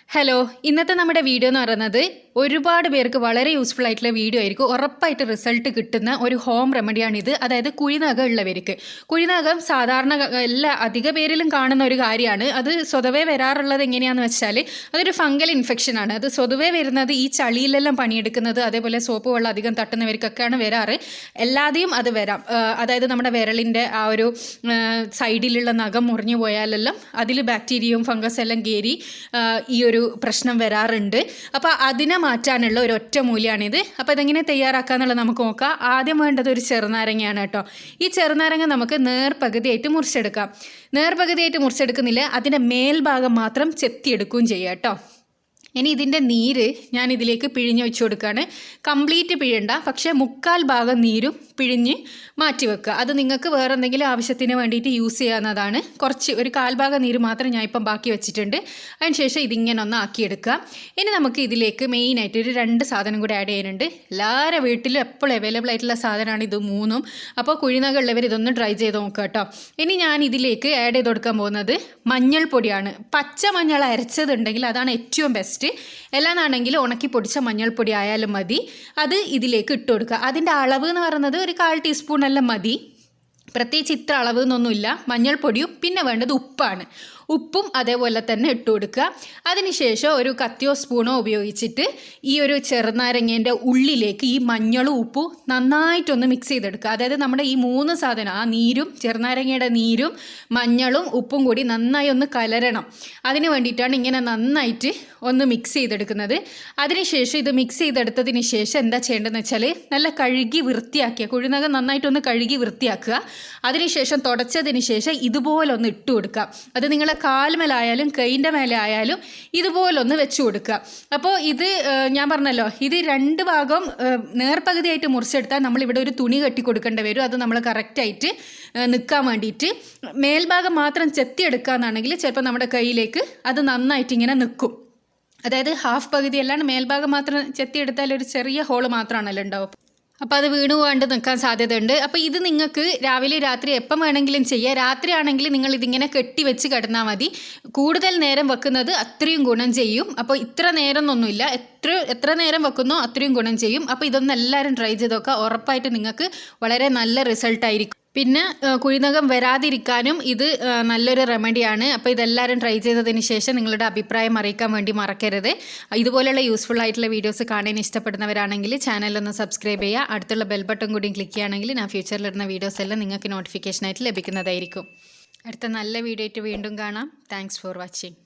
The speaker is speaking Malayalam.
ഹലോ, ഇന്നത്തെ നമ്മുടെ വീഡിയോ എന്ന് പറയുന്നത് ഒരുപാട് പേർക്ക് വളരെ യൂസ്ഫുൾ ആയിട്ടുള്ള വീഡിയോ ആയിരിക്കും. ഉറപ്പായിട്ട് റിസൾട്ട് കിട്ടുന്ന ഒരു ഹോം റെമഡിയാണിത്. അതായത് കുഴിനകം ഉള്ളവർക്ക്. കുഴിനകം സാധാരണ അധിക പേരിലും കാണുന്ന ഒരു കാര്യമാണ്. അത് സ്വതവേ വരാറുള്ളത് എങ്ങനെയാണെന്ന് വെച്ചാൽ അതൊരു ഫംഗൽ ഇൻഫെക്ഷനാണ്. അത് സ്വതവേ വരുന്നത് ഈ ചളിയിലെല്ലാം പണിയെടുക്കുന്നത്, അതേപോലെ സോപ്പ് വെള്ളം അധികം തട്ടുന്നവർക്കൊക്കെയാണ് വരാറ്. എല്ലാതെയും അത് വരാം. അതായത് നമ്മുടെ വിരലിൻ്റെ ആ ഒരു സൈഡിലുള്ള നഖം മുറിഞ്ഞു പോയാലെല്ലാം അതിൽ ബാക്ടീരിയയും ഫംഗസ് എല്ലാം കയറി ഈ ഒരു പ്രശ്നം വരാറുണ്ട്. അപ്പോൾ അതിനെ മാറ്റാനുള്ള ഒരു ഒറ്റ മൂല്യമാണിത്. അപ്പോൾ ഇതെങ്ങനെ തയ്യാറാക്കാന്നുള്ളത് നമുക്ക് നോക്കാം. ആദ്യം വേണ്ടത് ഒരു ചെറുനാരങ്ങയാണ് കേട്ടോ. ഈ ചെറുനാരങ്ങ നമുക്ക് നേർപകുതിയായിട്ട് മുറിച്ചെടുക്കാം. നേർപകുതിയായിട്ട് മുറിച്ചെടുക്കുന്നില്ല, അതിൻ്റെ മേൽഭാഗം മാത്രം ചെത്തിയെടുക്കുകയും ചെയ്യാം കേട്ടോ. ഇനി ഇതിൻ്റെ നീര് ഞാൻ ഇതിലേക്ക് പിഴിഞ്ഞ് വെച്ച് കൊടുക്കുകയാണ്. കംപ്ലീറ്റ് പിഴണ്ട, പക്ഷേ 1/4 ഭാഗം നീരും പിഴിഞ്ഞ് മാറ്റി വെക്കുക. അത് നിങ്ങൾക്ക് വേറെ എന്തെങ്കിലും ആവശ്യത്തിന് വേണ്ടിയിട്ട് യൂസ് ചെയ്യാവുന്നതാണ്. കുറച്ച് ഒരു 1/4 ഭാഗം നീര് മാത്രം ഞാൻ ഇപ്പം ബാക്കി വെച്ചിട്ടുണ്ട്. അതിനുശേഷം ഇതിങ്ങനെ ഒന്ന് ആക്കിയെടുക്കുക. ഇനി നമുക്ക് ഇതിലേക്ക് മെയിനായിട്ട് ഒരു 2 സാധനം കൂടി ആഡ് ചെയ്യാനുണ്ട്. എല്ലാവരുടെ വീട്ടിലും എപ്പോഴും അവൈലബിൾ ആയിട്ടുള്ള സാധനമാണ് ഇത് 3ഉം. അപ്പോൾ കുഴിനകമുള്ളവർ ഇതൊന്ന് ട്രൈ ചെയ്ത് നോക്കുക കേട്ടോ. ഇനി ഞാൻ ഇതിലേക്ക് ആഡ് ചെയ്ത് കൊടുക്കാൻ പോകുന്നത് മഞ്ഞൾപ്പൊടിയാണ്. പച്ച മഞ്ഞൾ അരച്ചതുണ്ടെങ്കിൽ അതാണ് ഏറ്റവും ബെസ്റ്റ്. എല്ലാന്നാണെങ്കിൽ ഉണക്കി പൊടിച്ച മഞ്ഞൾപ്പൊടി ആയാലും മതി. അത് ഇതിലേക്ക് ഇട്ട് കൊടുക്കുക. അതിൻ്റെ അളവ് എന്ന് പറയുന്നത് ഒരു 1/4 ടീസ്പൂൺ എല്ലാം മതി. പ്രത്യേകിച്ച് ഇത്ര അളവ് എന്നൊന്നുമില്ല. മഞ്ഞൾപ്പൊടിയും പിന്നെ വേണ്ടത് ഉപ്പാണ്. ഉപ്പും അതേപോലെ തന്നെ ഇട്ട് കൊടുക്കുക. അതിനുശേഷം ഒരു കത്തിയോ സ്പൂണോ ഉപയോഗിച്ചിട്ട് ഈ ഒരു ചെറുനാരങ്ങേൻ്റെ ഉള്ളിലേക്ക് ഈ മഞ്ഞളും ഉപ്പും നന്നായിട്ടൊന്ന് മിക്സ് ചെയ്തെടുക്കുക. അതായത് നമ്മുടെ ഈ 3 സാധനം, ആ നീരും ചെറുനാരങ്ങയുടെ നീരും മഞ്ഞളും ഉപ്പും കൂടി നന്നായി ഒന്ന് കലരണം. അതിന് വേണ്ടിയിട്ടാണ് ഇങ്ങനെ നന്നായിട്ട് ഒന്ന് മിക്സ് ചെയ്തെടുക്കുന്നത്. അതിനുശേഷം ഇത് മിക്സ് ചെയ്തെടുത്തതിന് ശേഷം എന്താ ചെയ്യേണ്ടതെന്ന് വെച്ചാൽ നല്ല കഴുകി വൃത്തിയാക്കുക. കുഴിനകം നന്നായിട്ടൊന്ന് കഴുകി വൃത്തിയാക്കുക. അതിനുശേഷം തുടച്ചതിന് ശേഷം ഇതുപോലെ ഒന്ന് ഇട്ട് കൊടുക്കുക. അത് നിങ്ങളെ കാൽമേലായാലും കൈൻ്റെ മേലെ ആയാലും ഇതുപോലൊന്ന് വെച്ച് കൊടുക്കുക. അപ്പോൾ ഇത് ഞാൻ പറഞ്ഞല്ലോ, ഇത് 2 ഭാഗം നേർപകുതിയായിട്ട് മുറിച്ചെടുത്താൽ നമ്മളിവിടെ ഒരു തുണി കെട്ടി കൊടുക്കേണ്ടി വരും. അത് നമ്മൾ കറക്റ്റായിട്ട് നിൽക്കാൻ വേണ്ടിയിട്ട്. മേൽഭാഗം മാത്രം ചെത്തിയെടുക്കുക എന്നാണെങ്കിൽ ചിലപ്പോൾ നമ്മുടെ കയ്യിലേക്ക് അത് നന്നായിട്ട് ഇങ്ങനെ നിൽക്കും. അതായത് ഹാഫ് പകുതി അല്ലാണ്ട് മേൽഭാഗം മാത്രം ചെത്തിയെടുത്താൽ ഒരു ചെറിയ ഹോള് മാത്രമാണല്ലോ ഉണ്ടാവും. അപ്പോൾ അത് വീണു പോകാണ്ട് നിൽക്കാൻ സാധ്യതയുണ്ട്. അപ്പോൾ ഇത് നിങ്ങൾക്ക് രാവിലെ രാത്രി എപ്പം വേണമെങ്കിലും ചെയ്യാം. രാത്രി ആണെങ്കിൽ നിങ്ങൾ ഇതിങ്ങനെ കെട്ടി വെച്ച് കിടന്നാൽ മതി. കൂടുതൽ നേരം വെക്കുന്നത് അത്രയും ഗുണം ചെയ്യും. അപ്പോൾ ഇത്ര നേരം എന്നൊന്നുമില്ല, എത്ര നേരം വെക്കുന്നോ അത്രയും ഗുണം ചെയ്യും. അപ്പോൾ ഇതൊന്നും എല്ലാവരും ട്രൈ ചെയ്ത് നോക്കുക. ഉറപ്പായിട്ട് നിങ്ങൾക്ക് വളരെ നല്ല റിസൾട്ടായിരിക്കും. പിന്നെ കുഴിനകം വരാതിരിക്കാനും ഇത് നല്ലൊരു റെമഡിയാണ്. അപ്പോൾ ഇതെല്ലാവരും ട്രൈ ചെയ്തതിന് ശേഷം നിങ്ങളുടെ അഭിപ്രായം അറിയിക്കാൻ വേണ്ടി മറക്കരുത്. ഇതുപോലെയുള്ള യൂസ്ഫുൾ ആയിട്ടുള്ള വീഡിയോസ് കാണാൻ ഇഷ്ടപ്പെടുന്നവരാണെങ്കിൽ ചാനലൊന്ന് സബ്സ്ക്രൈബ് ചെയ്യുക. അടുത്തുള്ള ബെൽ ബട്ടൺ കൂടി ക്ലിക്ക് ചെയ്യുകയാണെങ്കിൽ ഞാൻ ഫ്യൂച്ചറിലിടുന്ന വീഡിയോസ് എല്ലാം നിങ്ങൾക്ക് നോട്ടിഫിക്കേഷനായിട്ട് ലഭിക്കുന്നതായിരിക്കും. അടുത്ത നല്ല വീഡിയോ ആയിട്ട് വീണ്ടും കാണാം. Thanks for watching.